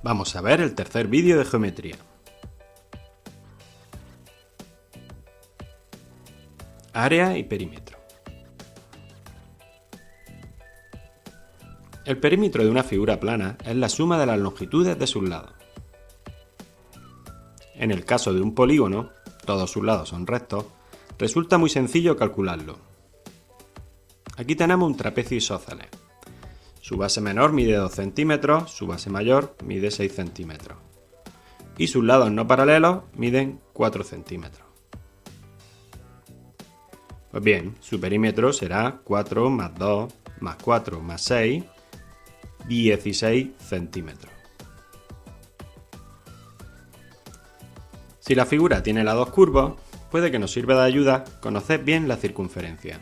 Vamos a ver el tercer vídeo de geometría. Área y perímetro. El perímetro de una figura plana es la suma de las longitudes de sus lados. En el caso de un polígono, todos sus lados son rectos, resulta muy sencillo calcularlo. Aquí tenemos un trapecio isósceles. Su base menor mide 2 centímetros, su base mayor mide 6 centímetros. Y sus lados no paralelos miden 4 centímetros. Pues bien, su perímetro será 4 más 2 más 4 más 6, 16 centímetros. Si la figura tiene lados curvos, puede que nos sirva de ayuda conocer bien la circunferencia.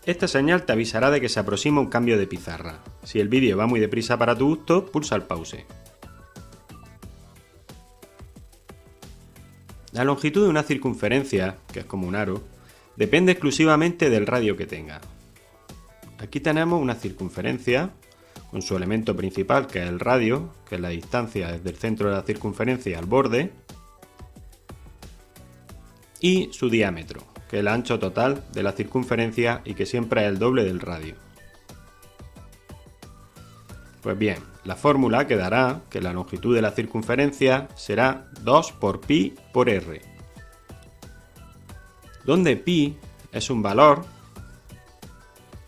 Esta señal te avisará de que se aproxima un cambio de pizarra. Si el vídeo va muy deprisa para tu gusto, pulsa el pause. La longitud de una circunferencia, que es como un aro, depende exclusivamente del radio que tenga. Aquí tenemos una circunferencia con su elemento principal, que es el radio, que es la distancia desde el centro de la circunferencia al borde, y su diámetro, que es el ancho total de la circunferencia y que siempre es el doble del radio. Pues bien, la fórmula quedará que la longitud de la circunferencia será 2 por pi por r, donde pi es un valor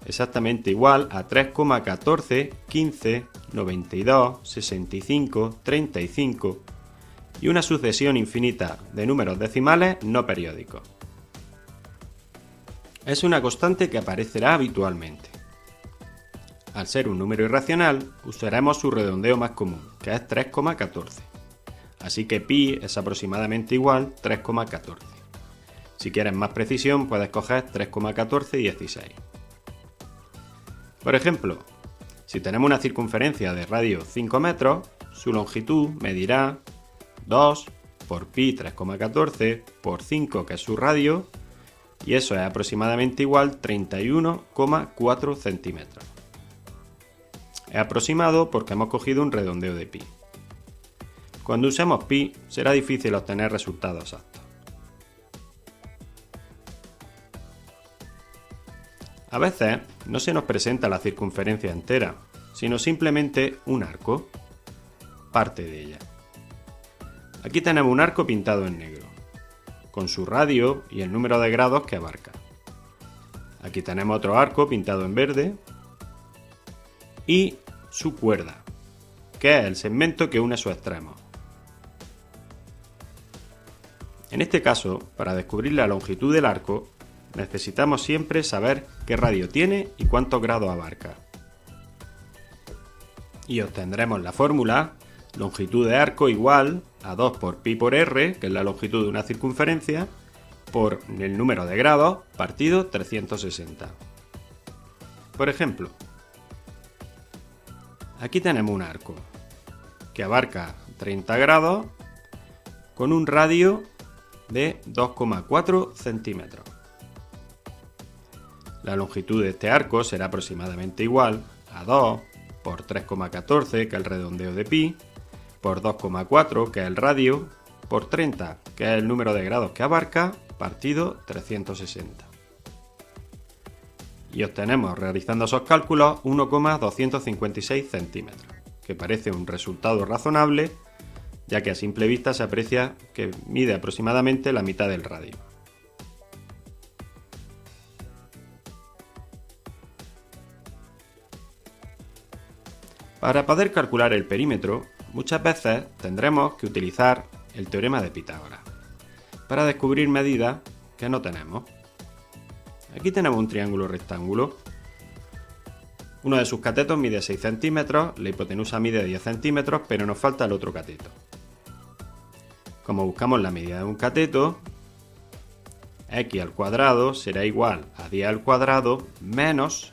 exactamente igual a 3,14, 15, 92, 65, 35 y una sucesión infinita de números decimales no periódicos. Es una constante que aparecerá habitualmente. Al ser un número irracional, usaremos su redondeo más común, que es 3,14. Así que pi es aproximadamente igual a 3,14. Si quieres más precisión, puedes coger 3,1416. Por ejemplo, si tenemos una circunferencia de radio 5 metros, su longitud medirá 2 por pi 3,14 por 5, que es su radio, y eso es aproximadamente igual a 31,4 centímetros. Es aproximado porque hemos cogido un redondeo de pi. Cuando usemos pi, será difícil obtener resultados exactos. A veces no se nos presenta la circunferencia entera, sino simplemente un arco, parte de ella. Aquí tenemos un arco pintado en negro, con su radio y el número de grados que abarca. Aquí tenemos otro arco pintado en verde y su cuerda, que es el segmento que une sus extremos. En este caso, para descubrir la longitud del arco, necesitamos siempre saber qué radio tiene y cuántos grados abarca. Y obtendremos la fórmula longitud de arco igual a 2 por pi por r, que es la longitud de una circunferencia, por el número de grados partido 360. Por ejemplo, aquí tenemos un arco que abarca 30 grados con un radio de 2,4 centímetros. La longitud de este arco será aproximadamente igual a 2 por 3,14, que es el redondeo de pi, por 2,4, que es el radio, por 30, que es el número de grados que abarca, partido 360. Y obtenemos, realizando esos cálculos, 1,256 centímetros, que parece un resultado razonable, ya que a simple vista se aprecia que mide aproximadamente la mitad del radio. Para poder calcular el perímetro, muchas veces tendremos que utilizar el teorema de Pitágoras para descubrir medidas que no tenemos. Aquí tenemos un triángulo rectángulo. Uno de sus catetos mide 6 centímetros, la hipotenusa mide 10 centímetros, pero nos falta el otro cateto. Como buscamos la medida de un cateto, x al cuadrado será igual a 10 al cuadrado menos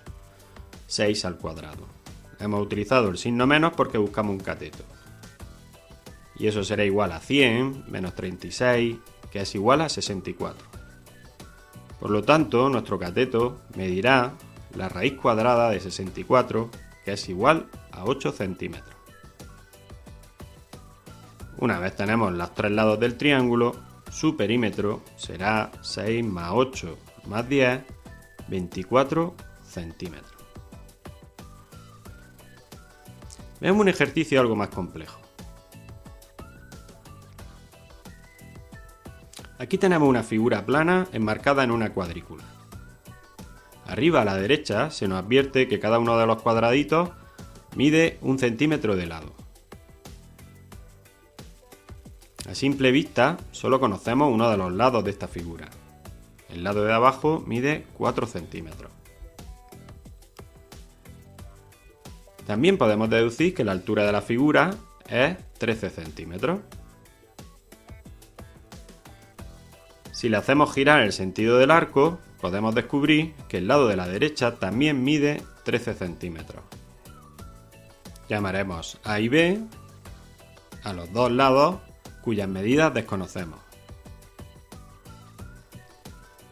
6 al cuadrado. Hemos utilizado el signo menos porque buscamos un cateto. Y eso será igual a 100 menos 36, que es igual a 64. Por lo tanto, nuestro cateto medirá la raíz cuadrada de 64, que es igual a 8 centímetros. Una vez tenemos los tres lados del triángulo, su perímetro será 6 más 8 más 10, 24 centímetros. Veamos un ejercicio algo más complejo. Aquí tenemos una figura plana enmarcada en una cuadrícula. Arriba a la derecha se nos advierte que cada uno de los cuadraditos mide 1 centímetro de lado. A simple vista solo conocemos uno de los lados de esta figura. El lado de abajo mide 4 centímetros. También podemos deducir que la altura de la figura es 13 centímetros. Si le hacemos girar el sentido del arco, podemos descubrir que el lado de la derecha también mide 13 centímetros. Llamaremos A y B a los dos lados cuyas medidas desconocemos.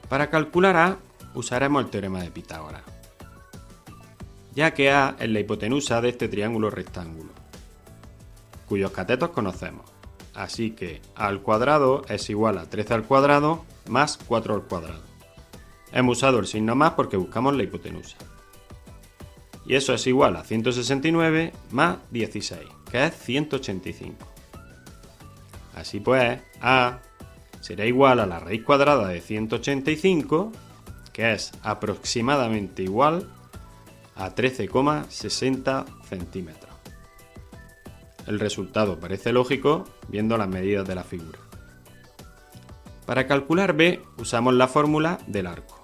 Para calcular A usaremos el teorema de Pitágoras, ya que A es la hipotenusa de este triángulo rectángulo, cuyos catetos conocemos. Así que A al cuadrado es igual a 13 al cuadrado más 4 al cuadrado. Hemos usado el signo más porque buscamos la hipotenusa. Y eso es igual a 169 más 16, que es 185. Así pues, A será igual a la raíz cuadrada de 185, que es aproximadamente igual a 13,60 centímetros. El resultado parece lógico viendo las medidas de la figura. Para calcular B usamos la fórmula del arco.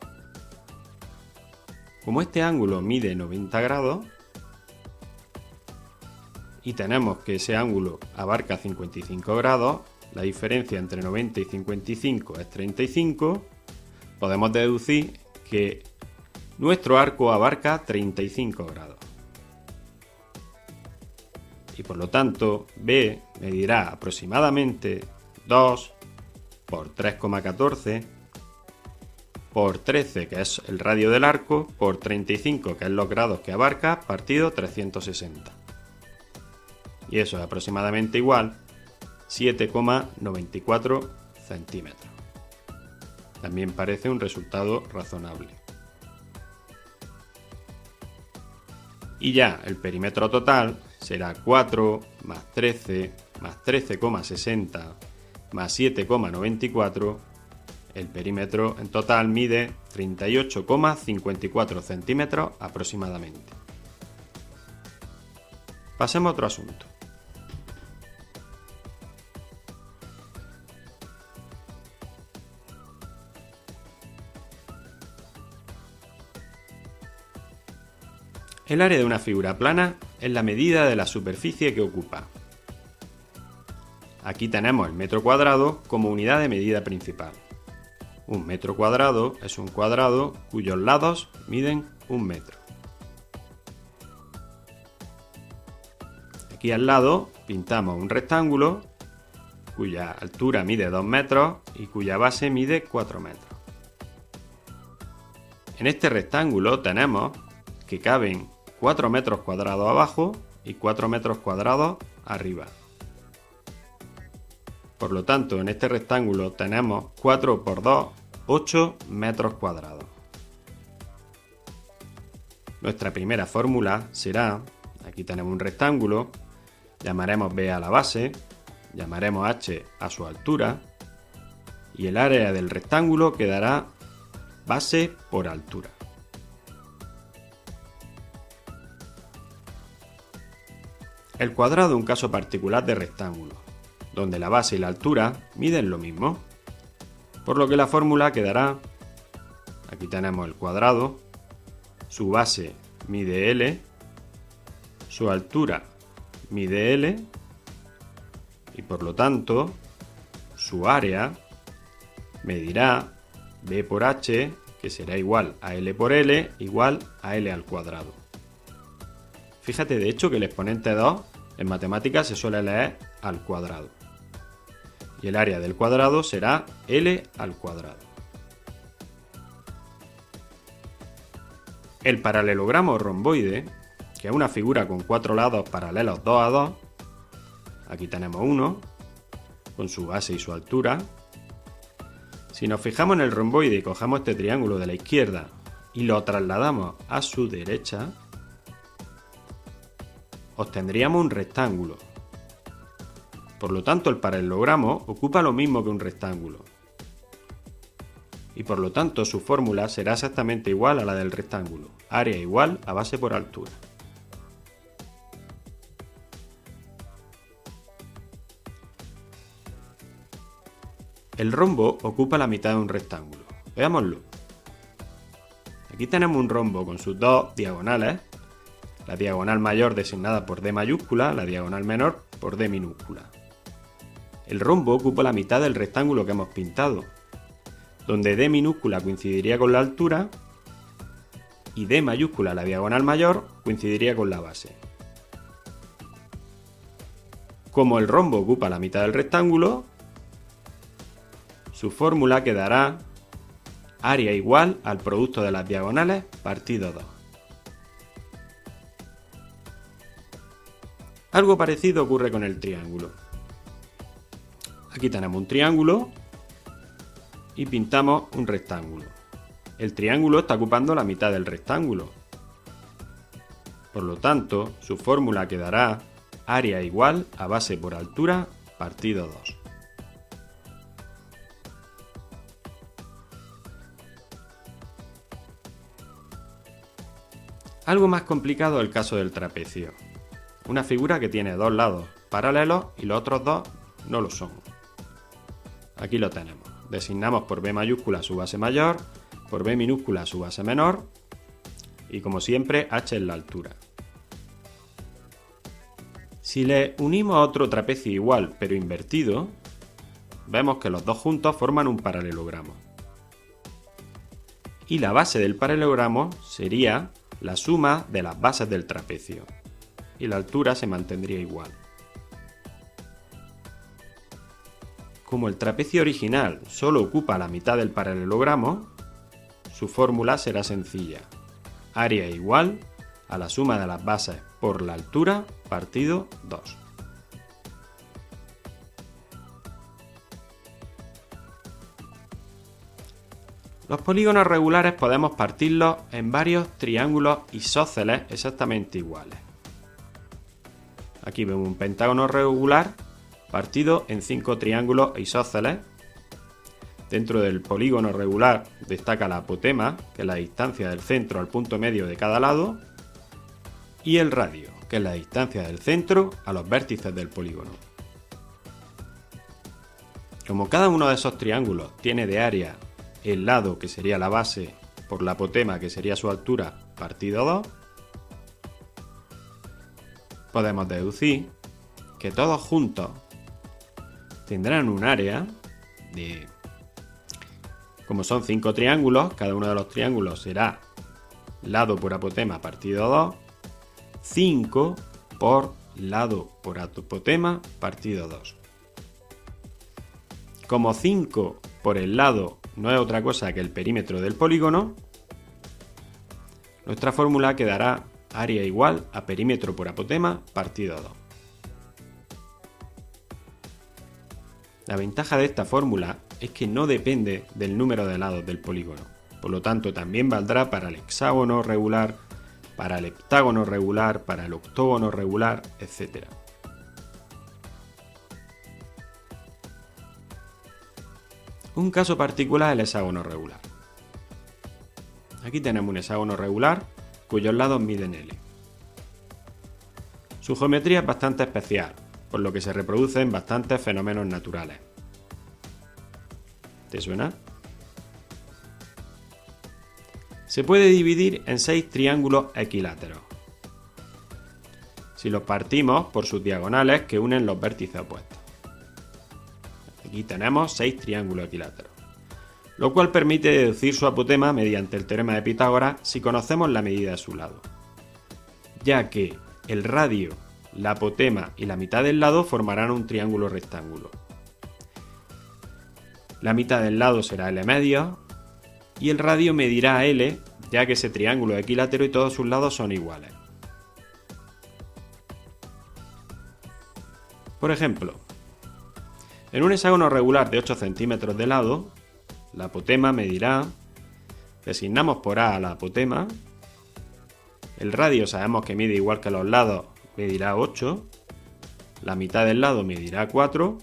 Como este ángulo mide 90 grados y tenemos que ese ángulo abarca 55 grados, la diferencia entre 90 y 55 es 35, podemos deducir que nuestro arco abarca 35 grados. Y por lo tanto, B medirá aproximadamente 2 por 3,14 por 13, que es el radio del arco, por 35, que es los grados que abarca, partido 360. Y eso es aproximadamente igual 7,94 centímetros. También parece un resultado razonable. Y ya el perímetro total será 4 más 13 más 13,60 más 7,94. El perímetro en total mide 38,54 centímetros aproximadamente. Pasemos a otro asunto. El área de una figura plana es la medida de la superficie que ocupa. Aquí tenemos el metro cuadrado como unidad de medida principal. Un metro cuadrado es un cuadrado cuyos lados miden 1 metro. Aquí al lado pintamos un rectángulo cuya altura mide 2 metros y cuya base mide 4 metros. En este rectángulo tenemos que caben 4 metros cuadrados abajo y 4 metros cuadrados arriba. Por lo tanto, en este rectángulo tenemos 4 por 2, 8 metros cuadrados. Nuestra primera fórmula será, aquí tenemos un rectángulo, llamaremos B a la base, llamaremos H a su altura, y el área del rectángulo quedará base por altura. El cuadrado es un caso particular de rectángulo, donde la base y la altura miden lo mismo, por lo que la fórmula quedará, aquí tenemos el cuadrado, su base mide L, su altura mide L, y por lo tanto, su área medirá B por H, que será igual a L por L, igual a L al cuadrado. Fíjate de hecho que el exponente 2 en matemáticas se suele leer al cuadrado. Y el área del cuadrado será L al cuadrado. El paralelogramo romboide que es una figura con 4 lados paralelos 2 a 2. Aquí tenemos uno, con su base y su altura. Si nos fijamos en el romboide y cogemos este triángulo de la izquierda y lo trasladamos a su derecha, obtendríamos un rectángulo. Por lo tanto, el paralelogramo ocupa lo mismo que un rectángulo. Y por lo tanto, su fórmula será exactamente igual a la del rectángulo. Área igual a base por altura. El rombo ocupa la mitad de un rectángulo. Veámoslo. Aquí tenemos un rombo con sus dos diagonales. La diagonal mayor designada por D mayúscula, la diagonal menor por D minúscula. El rombo ocupa la mitad del rectángulo que hemos pintado, donde D minúscula coincidiría con la altura y D mayúscula, la diagonal mayor, coincidiría con la base. Como el rombo ocupa la mitad del rectángulo, su fórmula quedará área igual al producto de las diagonales partido 2. Algo parecido ocurre con el triángulo. Aquí tenemos un triángulo y pintamos un rectángulo. El triángulo está ocupando la mitad del rectángulo. Por lo tanto, su fórmula quedará área igual a base por altura partido 2. Algo más complicado es el caso del trapecio. Una figura que tiene dos lados paralelos y los otros dos no lo son. Aquí lo tenemos. Designamos por B mayúscula su base mayor, por B minúscula su base menor y como siempre h es la altura. Si le unimos a otro trapecio igual pero invertido, vemos que los dos juntos forman un paralelogramo. Y la base del paralelogramo sería la suma de las bases del trapecio y la altura se mantendría igual. Como el trapecio original solo ocupa la mitad del paralelogramo, su fórmula será sencilla. Área igual a la suma de las bases por la altura partido 2. Los polígonos regulares podemos partirlos en varios triángulos isósceles exactamente iguales. Aquí vemos un pentágono regular partido en 5 triángulos isósceles. Dentro del polígono regular destaca la apotema, que es la distancia del centro al punto medio de cada lado, y el radio, que es la distancia del centro a los vértices del polígono. Como cada uno de esos triángulos tiene de área el lado que sería la base por la apotema que sería su altura partido 2, podemos deducir que todos juntos tendrán un área de, como son 5 triángulos, cada uno de los triángulos será lado por apotema partido 2, 5 por lado por apotema partido 2. Como 5 por el lado no es otra cosa que el perímetro del polígono, nuestra fórmula quedará área igual a perímetro por apotema partido 2. La ventaja de esta fórmula es que no depende del número de lados del polígono, por lo tanto también valdrá para el hexágono regular, para el heptágono regular, para el octógono regular, etc. Un caso particular es el hexágono regular. Aquí tenemos un hexágono regular cuyos lados miden L. Su geometría es bastante especial, por lo que se reproducen bastantes fenómenos naturales. ¿Te suena? Se puede dividir en 6 triángulos equiláteros, si los partimos por sus diagonales que unen los vértices opuestos. Aquí tenemos 6 triángulos equiláteros, lo cual permite deducir su apotema mediante el teorema de Pitágoras si conocemos la medida de su lado, ya que el radio, la apotema y la mitad del lado formarán un triángulo rectángulo. La mitad del lado será L medio y el radio medirá L, ya que ese triángulo es equilátero y todos sus lados son iguales. Por ejemplo, en un hexágono regular de 8 centímetros de lado, la apotema medirá, designamos por A la apotema, el radio sabemos que mide igual que los lados, medirá 8, la mitad del lado medirá 4,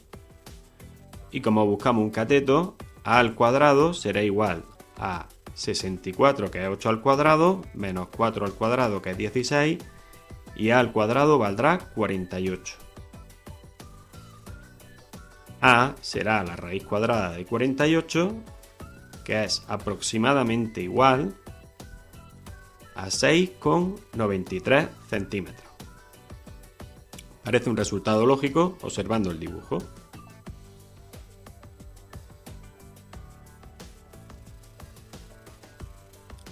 y como buscamos un cateto, A al cuadrado será igual a 64, que es 8 al cuadrado, menos 4 al cuadrado, que es 16, y A al cuadrado valdrá 48. A será la raíz cuadrada de 48, que es aproximadamente igual a 6,93 centímetros. Parece un resultado lógico observando el dibujo.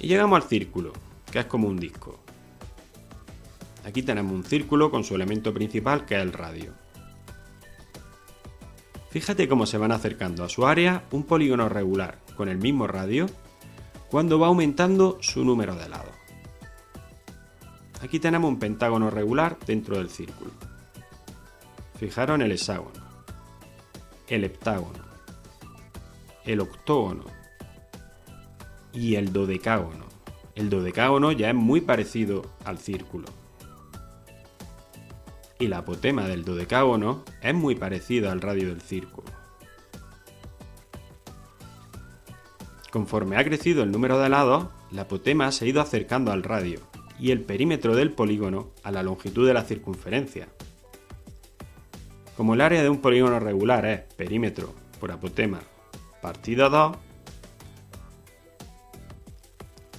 Y llegamos al círculo, que es como un disco. Aquí tenemos un círculo con su elemento principal, que es el radio. Fíjate cómo se van acercando a su área un polígono regular con el mismo radio cuando va aumentando su número de lados. Aquí tenemos un pentágono regular dentro del círculo. Fijaros en el hexágono, el heptágono, el octógono y el dodecágono. El dodecágono ya es muy parecido al círculo. Y la apotema del dodecágono es muy parecida al radio del círculo. Conforme ha crecido el número de lados, la apotema se ha ido acercando al radio y el perímetro del polígono a la longitud de la circunferencia. Como el área de un polígono regular es perímetro por apotema partido 2,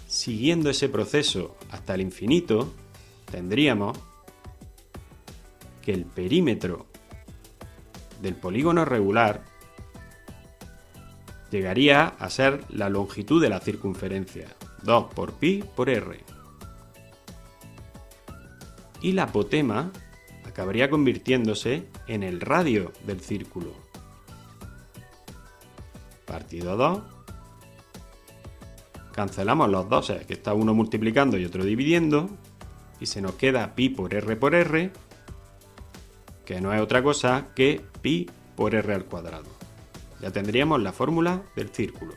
siguiendo ese proceso hasta el infinito, tendríamos que el perímetro del polígono regular llegaría a ser la longitud de la circunferencia, 2 por pi por r. Y la apotema acabaría convirtiéndose en el radio del círculo. Partido 2. Cancelamos los doses, que está uno multiplicando y otro dividiendo, y se nos queda pi por r, que no es otra cosa que pi por r al cuadrado. Ya tendríamos la fórmula del círculo.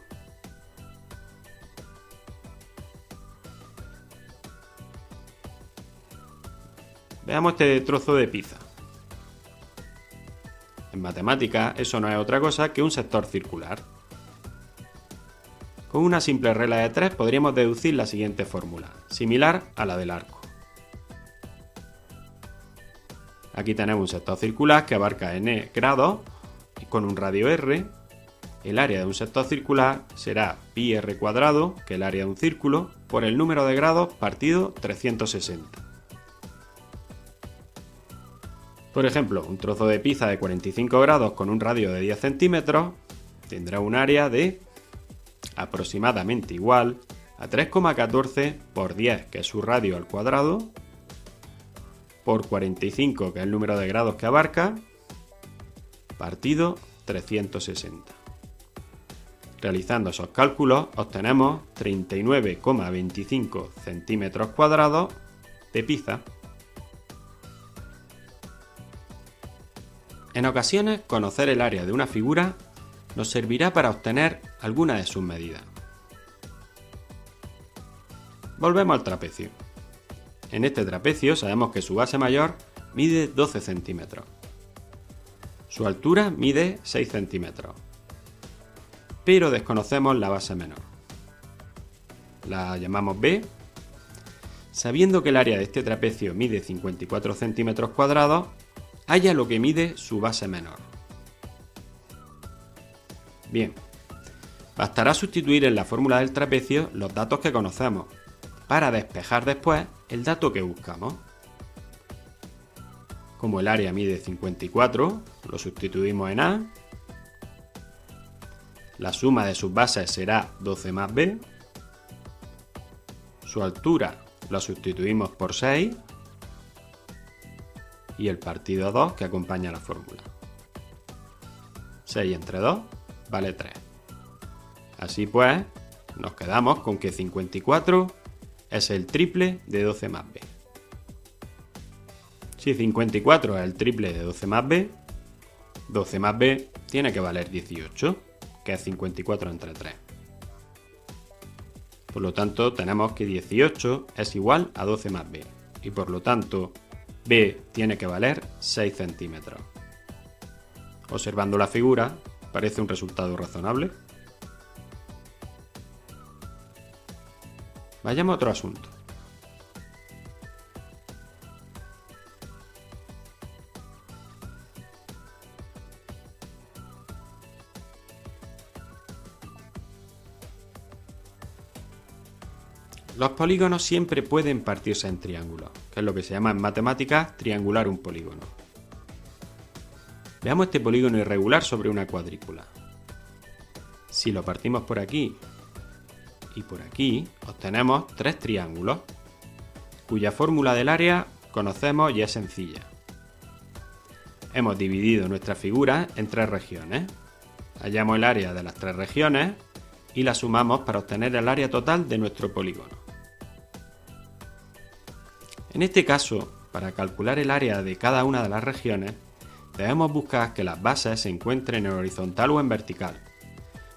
Veamos este trozo de pizza. En matemáticas eso no es otra cosa que un sector circular. Con una simple regla de 3 podríamos deducir la siguiente fórmula, similar a la del arco. Aquí tenemos un sector circular que abarca n grados con un radio r. El área de un sector circular será pi r cuadrado, que es el área de un círculo, por el número de grados partido 360. Por ejemplo, un trozo de pizza de 45 grados con un radio de 10 centímetros tendrá un área de aproximadamente igual a 3,14 por 10, que es su radio al cuadrado, por 45, que es el número de grados que abarca, partido 360. Realizando esos cálculos obtenemos 39,25 centímetros cuadrados de pizza. En ocasiones, conocer el área de una figura nos servirá para obtener alguna de sus medidas. Volvemos al trapecio. En este trapecio sabemos que su base mayor mide 12 centímetros. Su altura mide 6 centímetros. Pero desconocemos la base menor. La llamamos B. Sabiendo que el área de este trapecio mide 54 centímetros cuadrados, halla lo que mide su base menor. Bien, bastará sustituir en la fórmula del trapecio los datos que conocemos, para despejar después el dato que buscamos. Como el área mide 54, lo sustituimos en A. La suma de sus bases será 12 más B. Su altura lo sustituimos por 6. Y el partido 2 que acompaña la fórmula. 6 entre 2 vale 3. Así pues, nos quedamos con que 54 es el triple de 12 más B. Si 54 es el triple de 12 más B, 12 más b tiene que valer 18, que es 54 entre 3. Por lo tanto, tenemos que 18 es igual a 12 más b, y por lo tanto, b tiene que valer 6 centímetros. Observando la figura, ¿parece un resultado razonable? Vayamos a otro asunto. Los polígonos siempre pueden partirse en triángulos, que es lo que se llama en matemáticas triangular un polígono. Veamos este polígono irregular sobre una cuadrícula. Si lo partimos por aquí y por aquí, obtenemos tres triángulos, cuya fórmula del área conocemos y es sencilla. Hemos dividido nuestra figura en tres regiones. Hallamos el área de las tres regiones y la sumamos para obtener el área total de nuestro polígono. En este caso, para calcular el área de cada una de las regiones, debemos buscar que las bases se encuentren en horizontal o en vertical,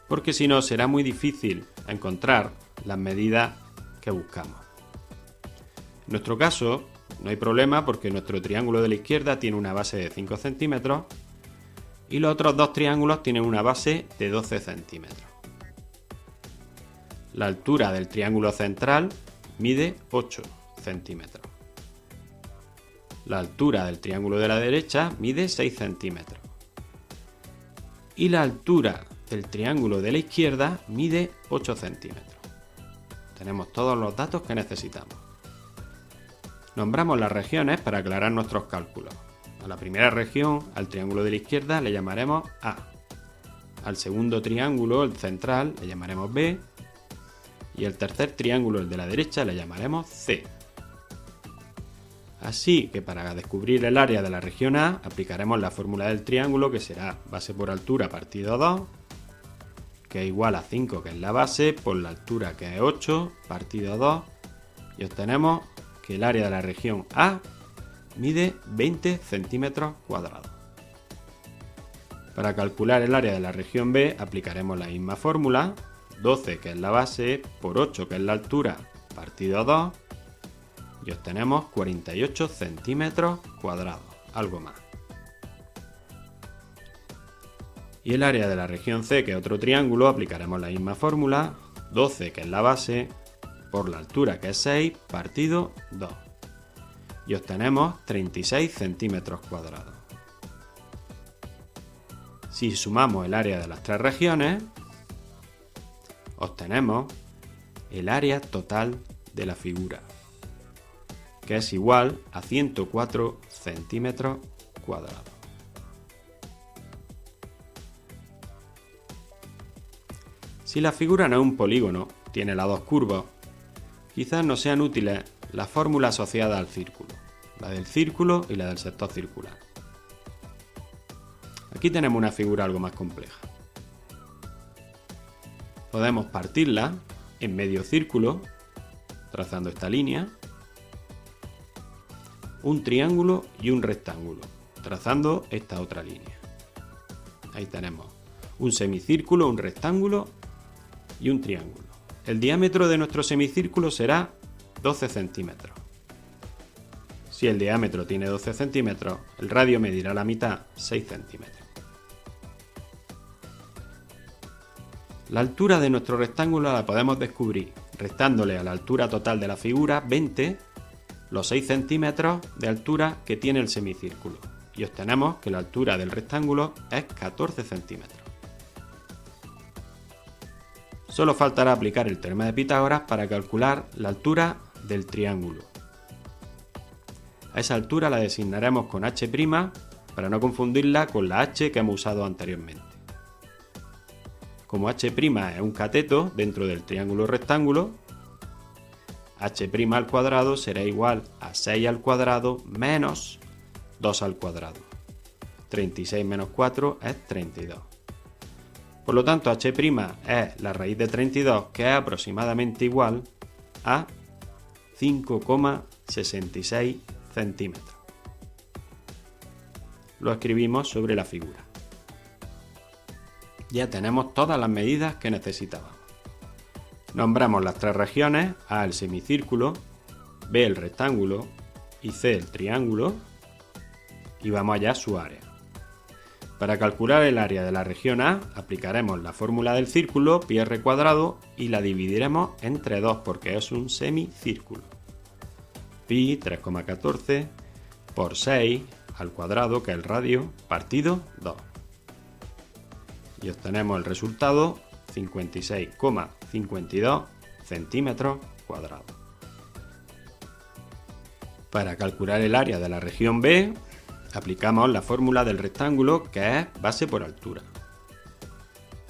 porque si no será muy difícil encontrar las medidas que buscamos. En nuestro caso, no hay problema porque nuestro triángulo de la izquierda tiene una base de 5 centímetros y los otros dos triángulos tienen una base de 12 centímetros. La altura del triángulo central mide 8 centímetros. La altura del triángulo de la derecha mide 6 centímetros. Y la altura del triángulo de la izquierda mide 8 centímetros. Tenemos todos los datos que necesitamos. Nombramos las regiones para aclarar nuestros cálculos. A la primera región, al triángulo de la izquierda, le llamaremos A. Al segundo triángulo, el central, le llamaremos B. Y el tercer triángulo, el de la derecha, le llamaremos C. Así que para descubrir el área de la región A, aplicaremos la fórmula del triángulo, que será base por altura partido 2, que es igual a 5, que es la base, por la altura, que es 8, partido 2, y obtenemos que el área de la región A mide 20 centímetros cuadrados. Para calcular el área de la región B, aplicaremos la misma fórmula, 12, que es la base, por 8, que es la altura, partido 2, y obtenemos 48 centímetros cuadrados, algo más. Y el área de la región C, que es otro triángulo, aplicaremos la misma fórmula, 12, que es la base, por la altura, que es 6, partido 2. Y obtenemos 36 centímetros cuadrados. Si sumamos el área de las tres regiones, obtenemos el área total de la figura, que es igual a 104 centímetros cuadrados. Si la figura no es un polígono, tiene lados curvos, quizás no sean útiles las fórmulas asociadas al círculo, la del círculo y la del sector circular. Aquí tenemos una figura algo más compleja. Podemos partirla en medio círculo, trazando esta línea, un triángulo y un rectángulo, trazando esta otra línea. Ahí tenemos un semicírculo, un rectángulo y un triángulo. El diámetro de nuestro semicírculo será 12 centímetros. Si el diámetro tiene 12 centímetros, el radio medirá la mitad, 6 centímetros. La altura de nuestro rectángulo la podemos descubrir restándole a la altura total de la figura 20 los 6 centímetros de altura que tiene el semicírculo y obtenemos que la altura del rectángulo es 14 centímetros. Solo faltará aplicar el teorema de Pitágoras para calcular la altura del triángulo. A esa altura la designaremos con h' para no confundirla con la h que hemos usado anteriormente. Como h' es un cateto dentro del triángulo rectángulo, h' al cuadrado será igual a 6 al cuadrado menos 2 al cuadrado. 36 menos 4 es 32. Por lo tanto, h' es la raíz de 32, que es aproximadamente igual a 5,66 centímetros. Lo escribimos sobre la figura. Ya tenemos todas las medidas que necesitábamos. Nombramos las tres regiones: A el semicírculo, B el rectángulo y C el triángulo, y vamos allá a su área. Para calcular el área de la región A, aplicaremos la fórmula del círculo, pi r cuadrado, y la dividiremos entre 2 porque es un semicírculo. Pi 3,14 por 6 al cuadrado, que es el radio, partido 2. Y obtenemos el resultado 56,52 centímetros cuadrados. Para calcular el área de la región B, aplicamos la fórmula del rectángulo, que es base por altura.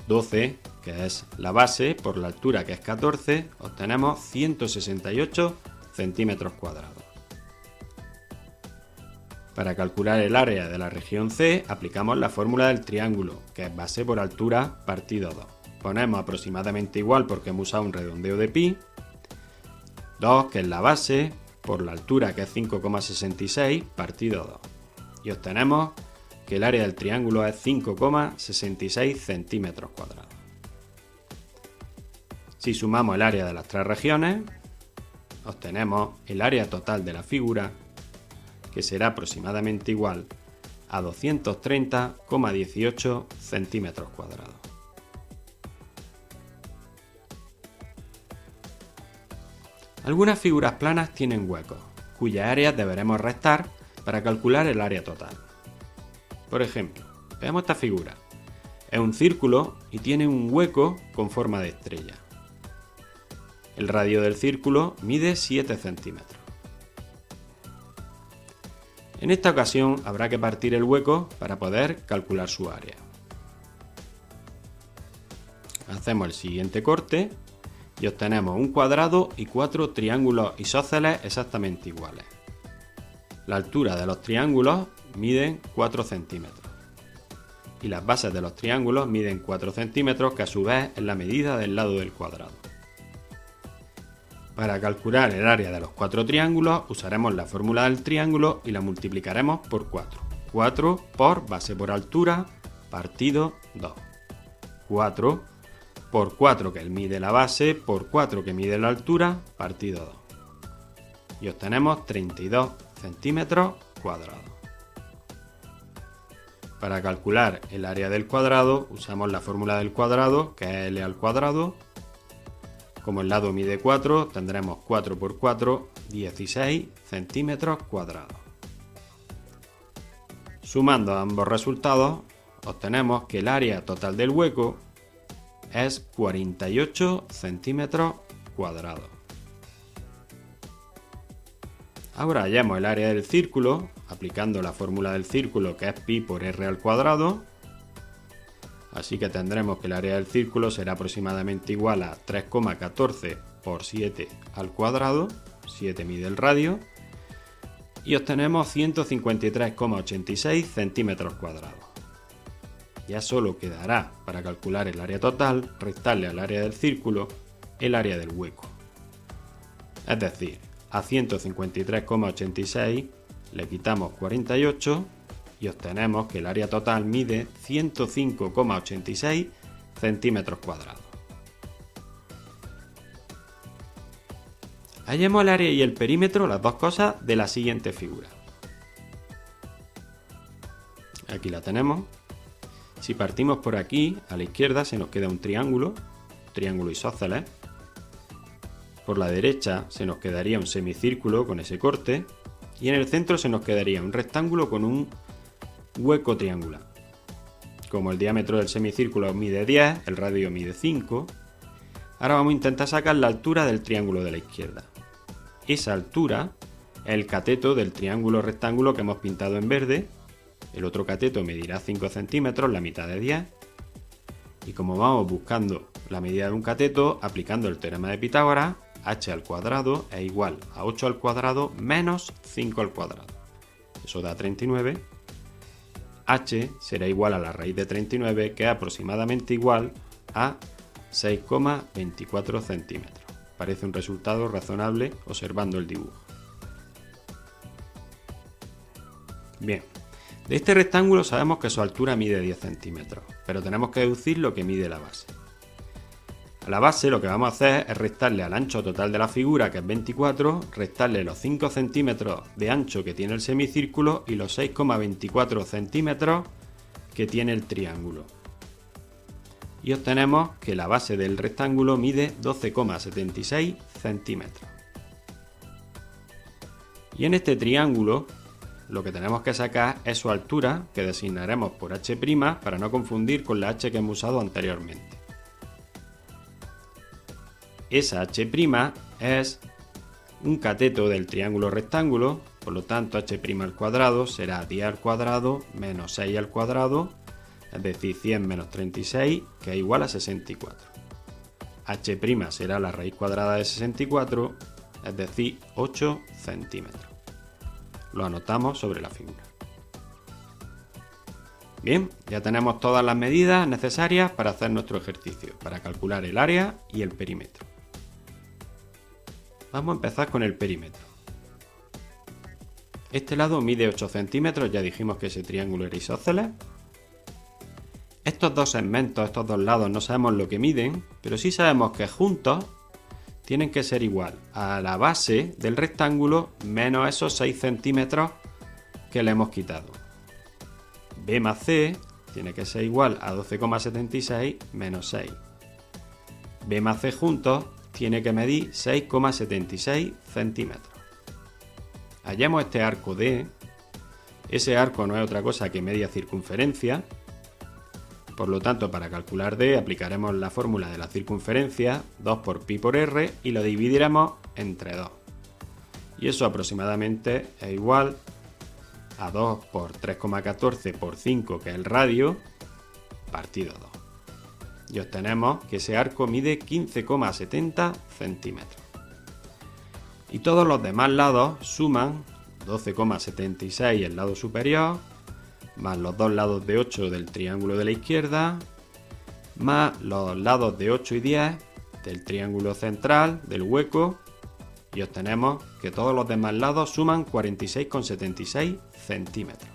12, que es la base, por la altura, que es 14, obtenemos 168 centímetros cuadrados. Para calcular el área de la región C, aplicamos la fórmula del triángulo, que es base por altura partido 2. Ponemos aproximadamente igual porque hemos usado un redondeo de pi. 2, que es la base, por la altura, que es 5,66 partido 2. Y obtenemos que el área del triángulo es 5,66 centímetros cuadrados. Si sumamos el área de las tres regiones, obtenemos el área total de la figura, que será aproximadamente igual a 230,18 centímetros cuadrados. Algunas figuras planas tienen huecos, cuyas áreas deberemos restar para calcular el área total. Por ejemplo, veamos esta figura. Es un círculo y tiene un hueco con forma de estrella. El radio del círculo mide 7 centímetros. En esta ocasión habrá que partir el hueco para poder calcular su área. Hacemos el siguiente corte y obtenemos un cuadrado y 4 triángulos isósceles exactamente iguales. La altura de los triángulos miden 4 centímetros y las bases de los triángulos miden 4 centímetros, que a su vez es la medida del lado del cuadrado. Para calcular el área de los 4 triángulos usaremos la fórmula del triángulo y la multiplicaremos por 4. 4 por base por altura partido 2. 4 por 4, que mide la base, por 4, que mide la altura, partido 2. Y obtenemos 32 centímetros cuadrados. Para calcular el área del cuadrado usamos la fórmula del cuadrado, que es L al cuadrado. Como el lado mide 4, tendremos 4 por 4, 16 centímetros cuadrados. Sumando ambos resultados, obtenemos que el área total del hueco es 48 centímetros cuadrados. Ahora hallamos el área del círculo aplicando la fórmula del círculo, que es pi por r al cuadrado. Así que tendremos que el área del círculo será aproximadamente igual a 3,14 por 7 al cuadrado, 7 mide el radio, y obtenemos 153,86 centímetros cuadrados. Ya solo quedará, para calcular el área total, restarle al área del círculo el área del hueco. Es decir, a 153,86 le quitamos 48 y obtenemos que el área total mide 105,86 centímetros cuadrados. Hallemos el área y el perímetro, las dos cosas, de la siguiente figura. Aquí la tenemos. Si partimos por aquí, a la izquierda se nos queda un triángulo isósceles. Por la derecha se nos quedaría un semicírculo con ese corte. Y en el centro se nos quedaría un rectángulo con un hueco triangular. Como el diámetro del semicírculo mide 10, el radio mide 5. Ahora vamos a intentar sacar la altura del triángulo de la izquierda. Esa altura es el cateto del triángulo rectángulo que hemos pintado en verde. El otro cateto medirá 5 centímetros, la mitad de 10. Y como vamos buscando la medida de un cateto, aplicando el teorema de Pitágoras, h al cuadrado es igual a 8 al cuadrado menos 5 al cuadrado. Eso da 39. H será igual a la raíz de 39, que es aproximadamente igual a 6,24 centímetros. Parece un resultado razonable observando el dibujo. Bien, De este rectángulo sabemos que su altura mide 10 centímetros, pero tenemos que deducir lo que mide la base. A la base lo que vamos a hacer es restarle al ancho total de la figura, que es 24, restarle los 5 centímetros de ancho que tiene el semicírculo y los 6,24 centímetros que tiene el triángulo. Y obtenemos que la base del rectángulo mide 12,76 centímetros. Y en este triángulo lo que tenemos que sacar es su altura, que designaremos por h' para no confundir con la h que hemos usado anteriormente. Esa h' es un cateto del triángulo rectángulo, por lo tanto h' al cuadrado será 10 al cuadrado menos 6 al cuadrado, es decir 100 menos 36, que es igual a 64. H' será la raíz cuadrada de 64, es decir 8 centímetros. Lo anotamos sobre la figura. Bien, ya tenemos todas las medidas necesarias para hacer nuestro ejercicio, para calcular el área y el perímetro. Vamos a empezar con el perímetro. Este lado mide 8 centímetros, ya dijimos que ese triángulo era isósceles. Estos dos segmentos, estos dos lados, no sabemos lo que miden, pero sí sabemos que juntos tienen que ser igual a la base del rectángulo menos esos 6 centímetros que le hemos quitado. B más C tiene que ser igual a 12,76 menos 6. B más C juntos tiene que medir 6,76 centímetros. Hallemos este arco D. Ese arco no es otra cosa que media circunferencia. Por lo tanto, para calcular D aplicaremos la fórmula de la circunferencia, 2 por pi por r, y lo dividiremos entre 2. Y eso aproximadamente es igual a 2 por 3,14 por 5, que es el radio, partido 2. Y obtenemos que ese arco mide 15,70 centímetros. Y todos los demás lados suman 12,76 el lado superior, más los dos lados de 8 del triángulo de la izquierda, más los lados de 8 y 10 del triángulo central, del hueco, y obtenemos que todos los demás lados suman 46,76 centímetros.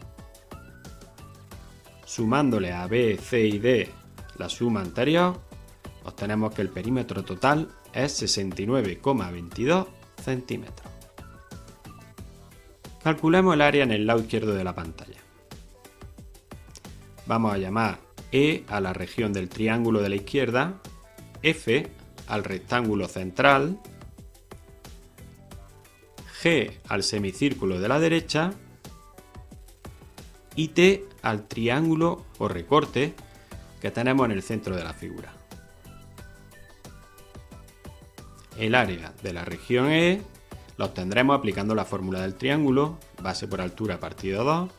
Sumándole a B, C y D la suma anterior, obtenemos que el perímetro total es 69,22 centímetros. Calculemos el área en el lado izquierdo de la pantalla. Vamos a llamar E a la región del triángulo de la izquierda, F al rectángulo central, G al semicírculo de la derecha y T al triángulo o recorte que tenemos en el centro de la figura. El área de la región E lo obtendremos aplicando la fórmula del triángulo, base por altura partido 2,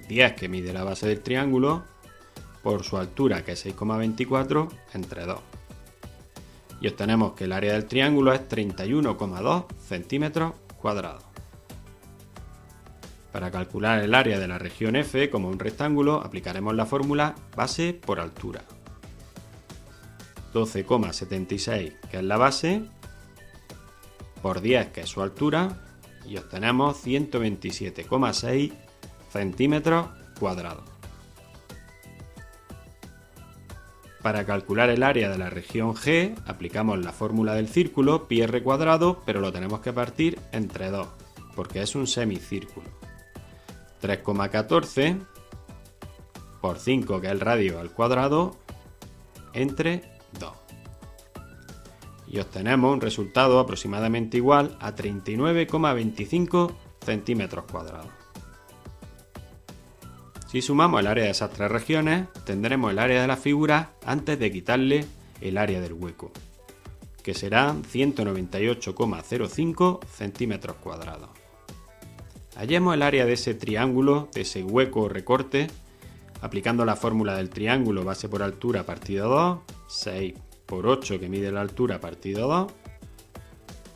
10 que mide la base del triángulo, por su altura que es 6,24 entre 2. Y obtenemos que el área del triángulo es 31,2 centímetros cuadrados. Para calcular el área de la región F como un rectángulo aplicaremos la fórmula base por altura. 12,76 que es la base, por 10 que es su altura, y obtenemos 127,6 centímetros cuadrados. Para calcular el área de la región G aplicamos la fórmula del círculo pi r cuadrado, pero lo tenemos que partir entre 2, porque es un semicírculo. 3,14 por 5, que es el radio al cuadrado, entre 2. Y obtenemos un resultado aproximadamente igual a 39,25 centímetros cuadrados. Si sumamos el área de esas tres regiones, tendremos el área de la figura antes de quitarle el área del hueco, que serán 198,05 centímetros cuadrados. Hallemos el área de ese triángulo, de ese hueco o recorte, aplicando la fórmula del triángulo base por altura partido 2, 6 por 8 que mide la altura partido 2,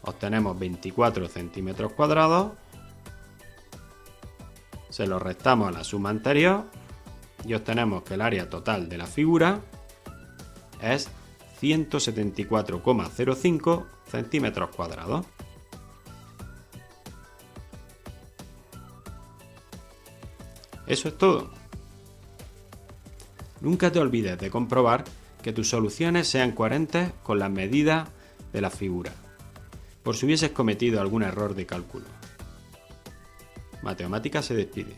obtenemos 24 centímetros cuadrados, se lo restamos a la suma anterior y obtenemos que el área total de la figura es 174,05 centímetros cuadrados. Eso es todo. Nunca te olvides de comprobar que tus soluciones sean coherentes con las medidas de la figura, por si hubieses cometido algún error de cálculo. Matemática se despide.